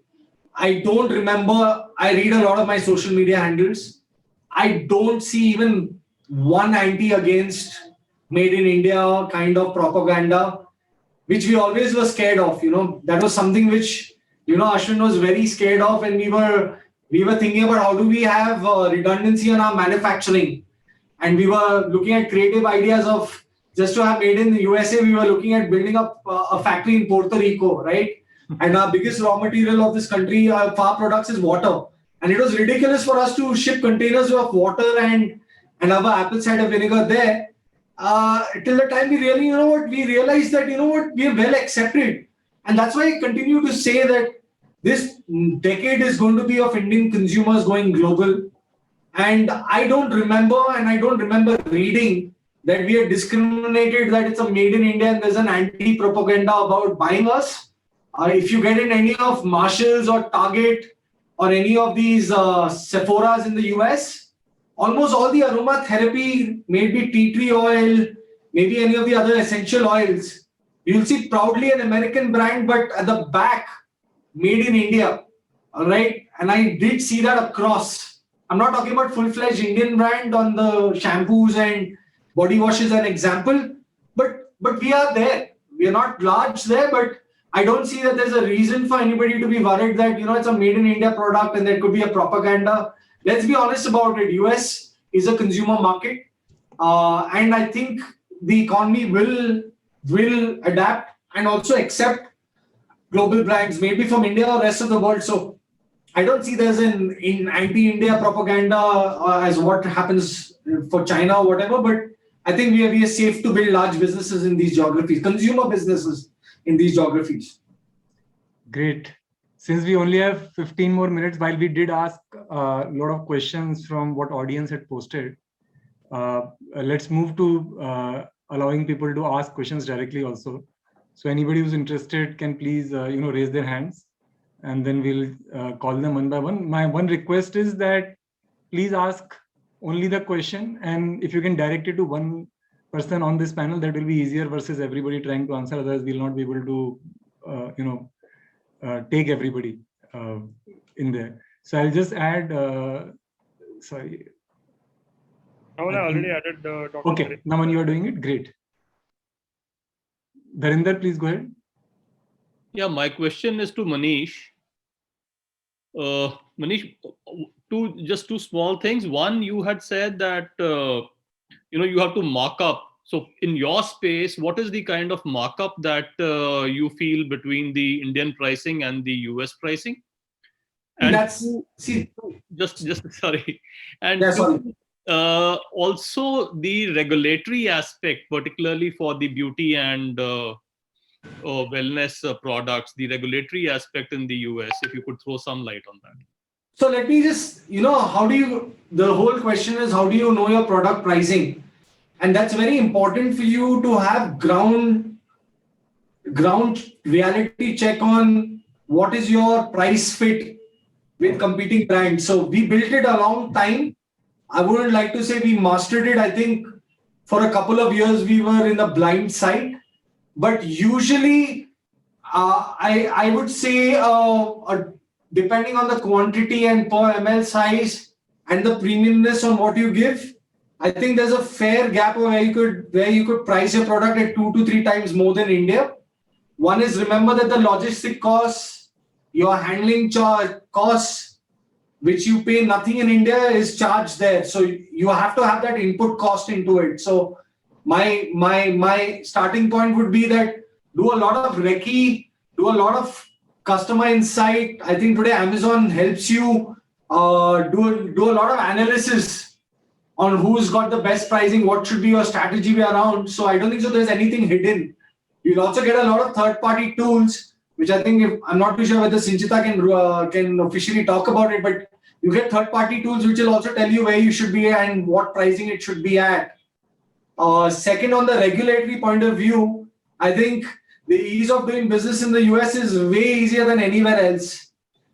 I don't remember, I read a lot of my social media handles. I don't see even one anti against made in India kind of propaganda, which we always were scared of. That was something which, Ashwin was very scared of, and we were thinking about how do we have redundancy in our manufacturing. And we were looking at creative ideas of just to have made in the USA, we were looking at building up a factory in Puerto Rico, right? And our biggest raw material of this country, of our products, is water. And it was ridiculous for us to ship containers of water and our apple cider vinegar there. Till the time we really, we realized that, we are well accepted. And that's why I continue to say that this decade is going to be of Indian consumers going global. And I don't remember reading that we are discriminated, that it's a made in India and there's an anti-propaganda about buying us. If you get in any of Marshalls or Target or any of these Sephoras in the US, almost all the aromatherapy, maybe tea tree oil, maybe any of the other essential oils, you'll see proudly an American brand, but at the back, made in India. All right. And I did see that across. I'm not talking about full-fledged Indian brand on the shampoos and body washes, an example, but we are there. We are not large there, but I don't see that there's a reason for anybody to be worried that, it's a made in India product and there could be a propaganda. Let's be honest about it. US is a consumer market. And I think the economy will adapt and also accept global brands, maybe from India or rest of the world. So I don't see there's an anti-India propaganda as what happens for China or whatever, but I think we are safe to build large businesses in these geographies, consumer businesses in these geographies. Great. Since we only have 15 more minutes, while we did ask a lot of questions from what audience had posted, let's move to allowing people to ask questions directly also. So anybody who's interested can please, raise their hands, and then we'll call them one by one. My one request is that please ask only the question, and if you can direct it to one person on this panel, that will be easier versus everybody trying to answer. Otherwise, we'll not be able to, take everybody in there. So I'll just add. Sorry. I already added Dr. Okay, Naman, you are doing it. Great. Dharinder, please go ahead. Yeah, my question is to Manish. Manish, two small things. One, you had said that you have to mark up. So in your space, what is the kind of markup that you feel between the Indian pricing and the US pricing? And just sorry, and Yeah, sorry. also the regulatory aspect, particularly for the beauty and wellness products, the regulatory aspect in the US, if you could throw some light on that. So let me just, the whole question is how do you know your product pricing? And that's very important for you to have ground reality check on what is your price fit with competing brands. So we built it a long time. I wouldn't like to say we mastered it. I think for a couple of years we were in the blind side. But usually, I would say depending on the quantity and per ml size and the premiumness on what you give, I think there's a fair gap where you could price your product at 2 to 3 times more than India. One is, remember that the logistic costs, your handling costs, which you pay nothing in India, is charged there. So you have to have that input cost into it. So my starting point would be that do a lot of recce, do a lot of customer insight. I think today Amazon helps you do a lot of analysis on who's got the best pricing, what should be your strategy be around. So I don't think so there's anything hidden. You'll also get a lot of third-party tools, which I think, I'm not too sure whether Sinchita can officially talk about it, but you get third-party tools which will also tell you where you should be and what pricing it should be at. Second, on the regulatory point of view, I think the ease of doing business in the US is way easier than anywhere else.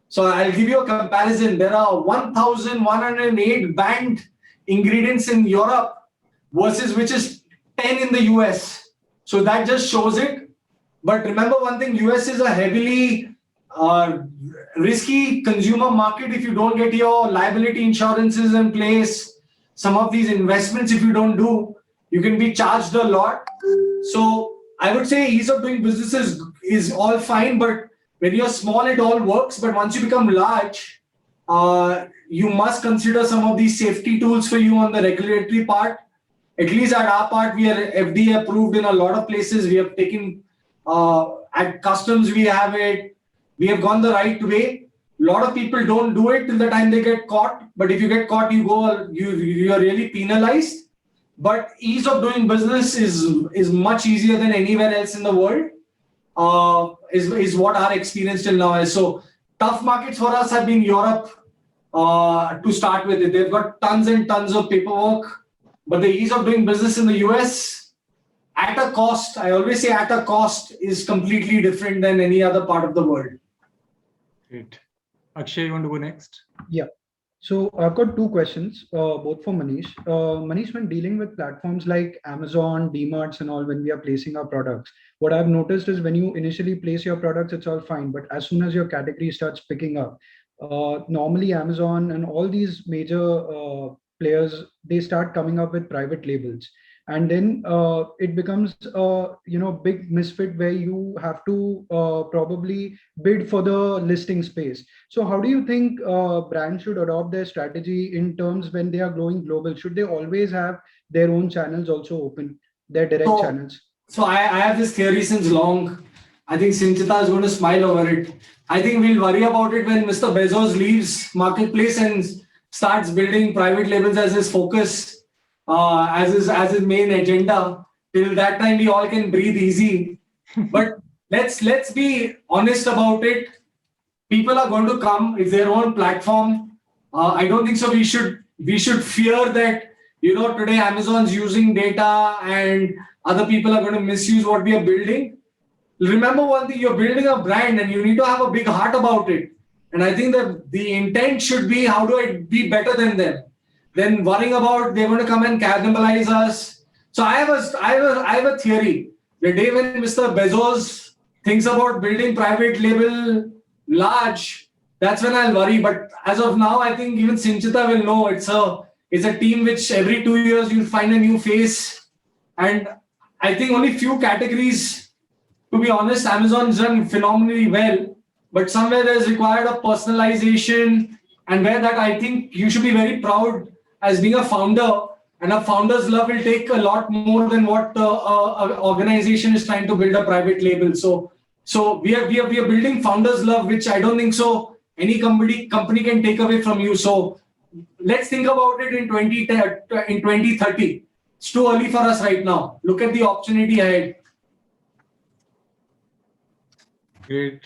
So I'll give you a comparison. There are 1,108 banned ingredients in Europe versus which is 10 in the US. So that just shows it. But remember one thing, US is a heavily risky consumer market. If you don't get your liability insurances in place, some of these investments, if you don't do, you can be charged a lot. So I would say ease of doing business is all fine, but when you're small, it all works. But once you become large, you must consider some of these safety tools for you on the regulatory part. At least at our part, we are FDA approved in a lot of places. We have taken, at customs, we have it. We have gone the right way. A lot of people don't do it till the time they get caught. But if you get caught, you are really penalized. But ease of doing business is much easier than anywhere else in the world, is what our experience till now is. So tough markets for us have been Europe to start with. They've got tons and tons of paperwork. But the ease of doing business in the US, at a cost, I always say at a cost, is completely different than any other part of the world. Great. Akshay, you want to go next? Yeah. So I've got two questions, both for Manish. Manish, when dealing with platforms like Amazon, DMarts and all, when we are placing our products, what I've noticed is when you initially place your products, it's all fine. But as soon as your category starts picking up, normally Amazon and all these major players, they start coming up with private labels. And then it becomes big misfit where you have to probably bid for the listing space. So how do you think brands should adopt their strategy in terms when they are going global? Should they always have their own channels also open, their direct channels? So I have this theory since long. I think Sinchita is going to smile over it. I think we'll worry about it when Mr. Bezos leaves marketplace and starts building private labels as his focus. As his main agenda. Till that time, we all can breathe easy. But let's be honest about it. People are going to come. It's their own platform. I don't think so. We should fear that today Amazon's using data and other people are going to misuse what we are building. Remember one thing: you're building a brand, and you need to have a big heart about it. And I think that the intent should be, how do I be better than them? Then worrying about they're going to come and cannibalize us. So I have a theory. The day when Mr. Bezos thinks about building private label large, that's when I'll worry. But as of now, I think even Sinchita will know it's a team which every 2 years you'll find a new face. And I think only few categories to be honest, Amazon's done phenomenally well, but somewhere there's required of personalization, and where that I think you should be very proud as being a founder, and a founder's love will take a lot more than what an organization is trying to build a private label. So we are building founder's love, which I don't think so any company can take away from you. So let's think about it in 2030. It's too early for us right now. Look at the opportunity ahead. Great.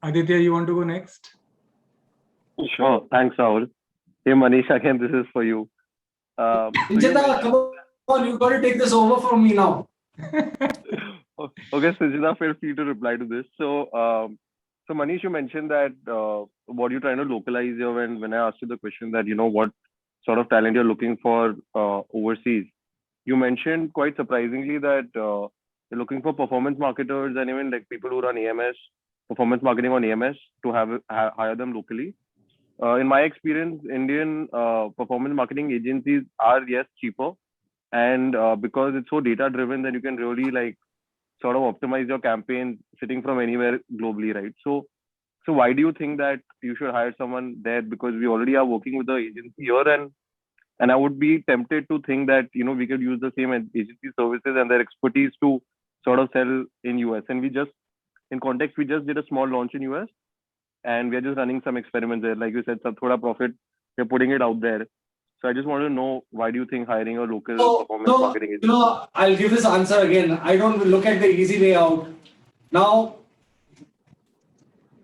Aditya, you want to go next? Sure. Thanks, Rahul. Hey, Manish, again, this is for you. Sanjita, come on, you've got to take this over from me now. Okay, Sanjita, feel free to reply to this. So Manish, you mentioned that what you're trying to localize here when I asked you the question that, what sort of talent you're looking for overseas. You mentioned quite surprisingly that you're looking for performance marketers and even like people who run AMS, performance marketing on AMS to hire them locally. In my experience, Indian performance marketing agencies are, yes, cheaper. And because it's so data driven, that you can really like sort of optimize your campaign sitting from anywhere globally, right? So why do you think that you should hire someone there? Because we already are working with the agency here, and I would be tempted to think that, we could use the same agency services and their expertise to sort of sell in US. And we just did a small launch in US, and we're just running some experiments there. Like you said, some thoda profit, we're putting it out there. So I just want to know, why do you think hiring a local performance marketing agency? I'll give this answer again. I don't look at the easy way out. Now,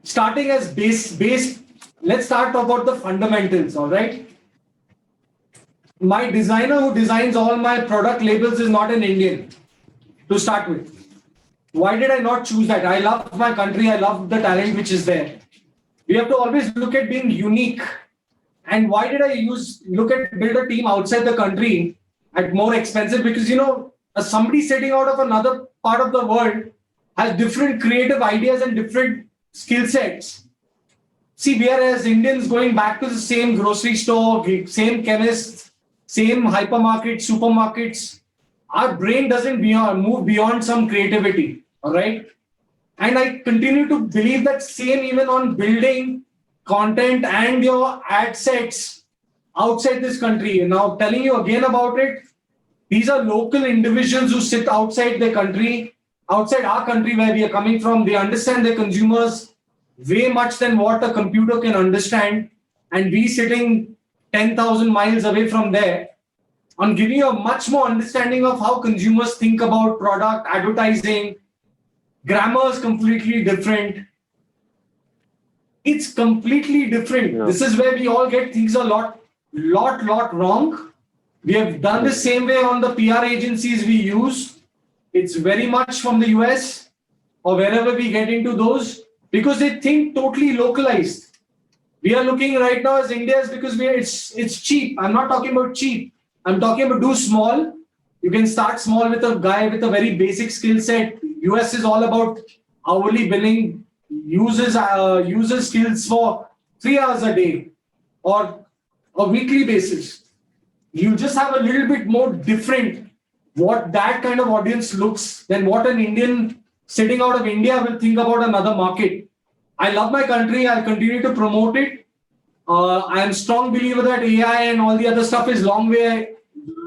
starting as base, let's start about the fundamentals, all right? My designer who designs all my product labels is not an Indian, to start with. Why did I not choose that? I love my country. I love the talent which is there. We have to always look at being unique. And why did I build a team outside the country at more expensive? Because, somebody sitting out of another part of the world has different creative ideas and different skill sets. See, we are as Indians going back to the same grocery store, same chemists, same hypermarkets, supermarkets. Our brain doesn't move beyond some creativity, all right? And I continue to believe that same even on building content and your ad sets outside this country. Now, telling you again about it, these are local individuals who sit outside their country, outside our country where we are coming from. They understand their consumers way much than what a computer can understand. And we sitting 10,000 miles away from there, on giving you a much more understanding of how consumers think about product, advertising. Grammar is completely different. It's completely different. Yeah. This is where we all get things a lot wrong. We have done the same way on the PR agencies we use. It's very much from the US or wherever we get into those, because they think totally localized. We are looking right now as Indians because it's cheap. I'm not talking about cheap. I'm talking about do small. You can start small with a guy with a very basic skill set. US is all about hourly billing, uses skills for 3 hours a day or a weekly basis. You just have a little bit more different what that kind of audience looks than what an Indian sitting out of India will think about another market. I love my country. I'll continue to promote it. I am a strong believer that AI and all the other stuff is long way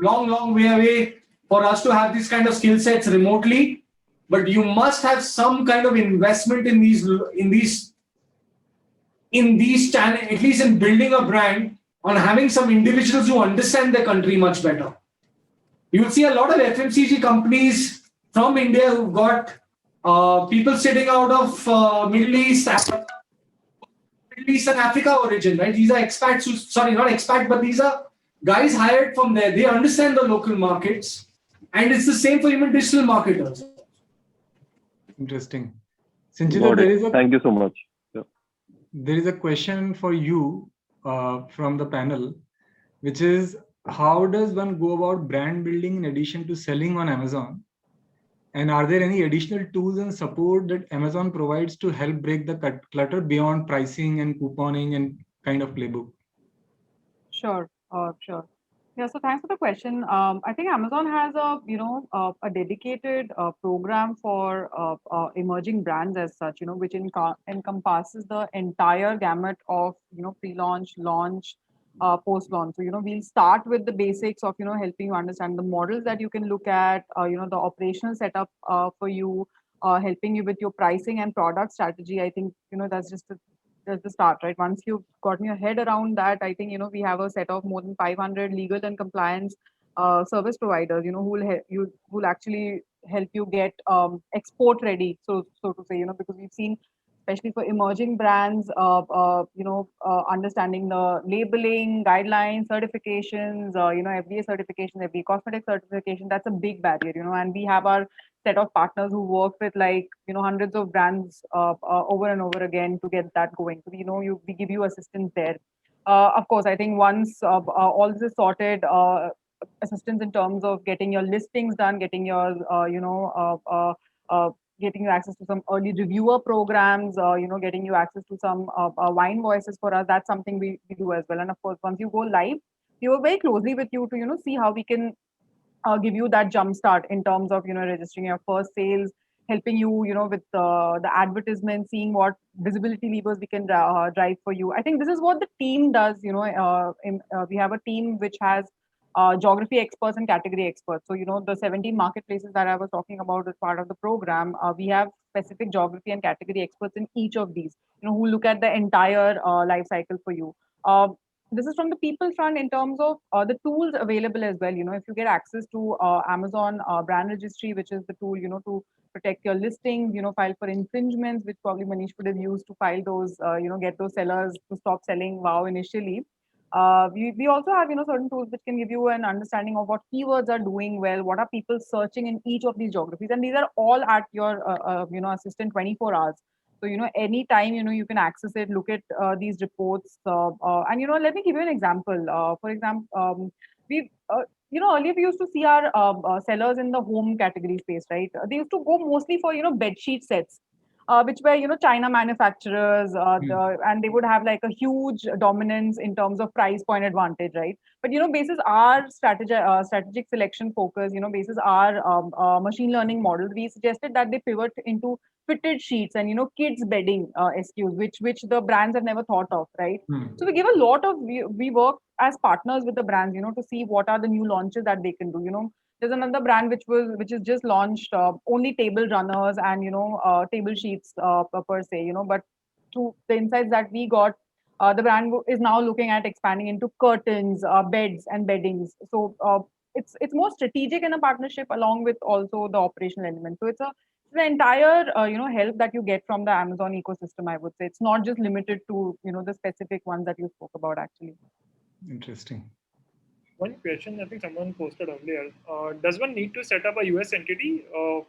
away for us to have these kind of skill sets remotely. But you must have some kind of investment in these channels, at least in building a brand, on having some individuals who understand their country much better. You will see a lot of FMCG companies from India who've got people sitting out of Middle East and Africa origin, right? These are expats not expat, but these are guys hired from there. They understand the local markets, and it's the same for even digital marketers. Interesting. Sanjita, thank you so much. Yeah. There is a question for you from the panel, which is, how does one go about brand building in addition to selling on Amazon? And are there any additional tools and support that Amazon provides to help break the clutter beyond pricing and couponing and kind of playbook? Sure. Yeah, so thanks for the question. I think Amazon has a dedicated program for emerging brands as such, which encompasses the entire gamut of, pre-launch, launch, post-launch. So, we'll start with the basics of, helping you understand the models that you can look at, the operational setup for you, helping you with your pricing and product strategy. I think, that's the start, right? Once you've gotten your head around that, I think, we have a set of more than 500 legal and compliance service providers, who will actually help you get export ready, so to say, because we've seen, especially for emerging brands, understanding the labeling, guidelines, certifications, FDA certification, every cosmetic certification, that's a big barrier, and we have our set of partners who work with hundreds of brands over and over again to get that going. So we give you assistance there. Of course, I think once all this is sorted, assistance in terms of getting your listings done, getting your getting you access to some early reviewer programs, getting you access to some wine voices for us. That's something we do as well. And of course, once you go live, we work very closely with you to see how we can give you that jump start in terms of registering your first sales, helping you with the advertisement, seeing what visibility levers we can drive for you. I think this is what the team does. We have a team which has geography experts and category experts. So the 17 marketplaces that I was talking about as part of the program, we have specific geography and category experts in each of these, who look at the entire life cycle for you. This is from the people front. In terms of the tools available as well, if you get access to Amazon brand registry, which is the tool to protect your listings, file for infringements, which probably Manish would have used to file those, get those sellers to stop selling WoW initially. We also have certain tools which can give you an understanding of what keywords are doing well, what are people searching in each of these geographies, and these are all at your assistant 24 hours. So anytime you can access it, look at these reports, and let me give you an example. For example, we earlier we used to see our sellers in the home category space, right? They used to go mostly for bed sheet sets, which were China manufacturers, and they would have like a huge dominance in terms of price point advantage, right? But basis our strategic selection focus, basis our machine learning models, we suggested that they pivot into fitted sheets and kids bedding SKUs, which the brands have never thought of, right? So we give a lot of we work as partners with the brands, to see what are the new launches that they can do. There's another brand which is just launched only table runners and table sheets per se, but through the insights that we got, the brand is now looking at expanding into curtains, beds and beddings. So it's more strategic in a partnership, along with also the operational element. So it's the entire help that you get from the Amazon ecosystem. I would say it's not just limited to the specific ones that you spoke about. Actually, interesting. One question I think someone posted earlier: does one need to set up a US entity,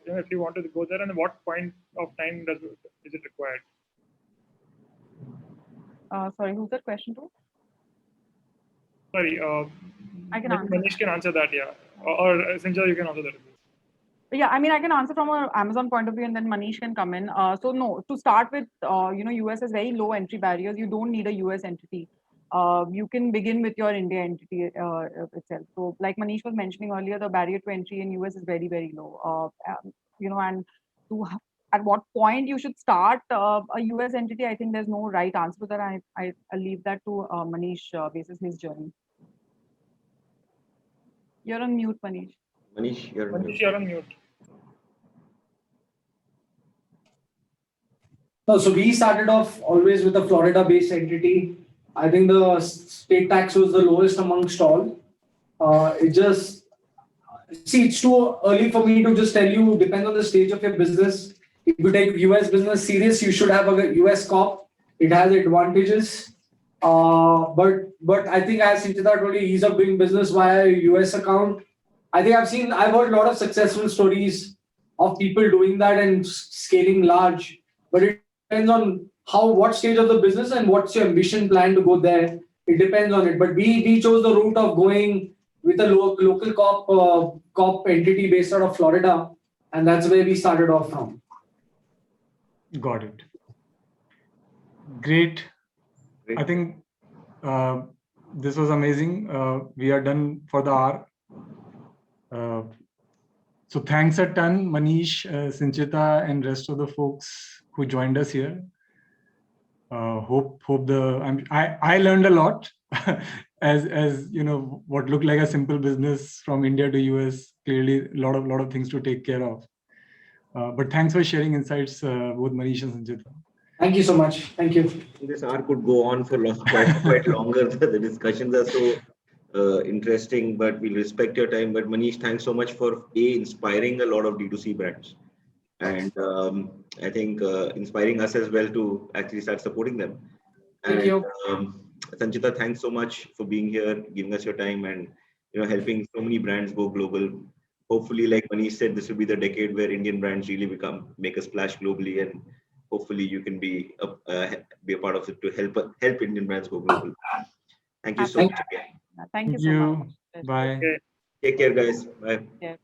if you want to go there, and at what point of time is it required? Sorry, who's that question to? Sorry, I can answer. Manish can answer that, yeah, or Sanjay, you can answer that. Yeah, I mean, I can answer from an Amazon point of view, and then Manish can come in. So no, to start with, US has very low entry barriers. You don't need a US entity. You can begin with your India entity itself. So like Manish was mentioning earlier, the barrier to entry in US is very, very low. And at what point you should start a US entity, I think there's no right answer to that. I'll leave that to Manish basis his journey. You're on mute, Manish. Manish, you're on mute. You're on mute. No, so we started off always with a Florida-based entity. I think the state tax was the lowest amongst all. It's too early for me to just tell you. Depends on the stage of your business. If you take US business serious, you should have a US corp. It has advantages. But I think as Siddharth told you, ease of doing business via US account. I think I've heard a lot of successful stories of people doing that and scaling large. But it depends on what stage of the business and what's your ambition plan to go there. It depends on it. But we chose the route of going with a local corp entity based out of Florida, and that's where we started off from. Got it. Great. I think this was amazing. We are done for the hour. So thanks a ton, Manish, Sanchita, and rest of the folks who joined us here. I learned a lot as you know, what looked like a simple business from India to US, clearly a lot of things to take care of. But thanks for sharing insights, both Manish and Sanchita. Thank you so much. Thank you. This hour could go on for quite longer. The discussions are so interesting, but we'll respect your time. But Manish, thanks so much for inspiring a lot of D2C brands, and I think inspiring us as well to actually start supporting them. Thank you. Sanchita, thanks so much for being here, giving us your time, and helping so many brands go global. Hopefully, like Manish said, this will be the decade where Indian brands really make a splash globally, and hopefully you can be a part of it to help Indian brands go global. Thank you so much again. Thank you so much. Bye. Take care, guys. Bye. Yeah.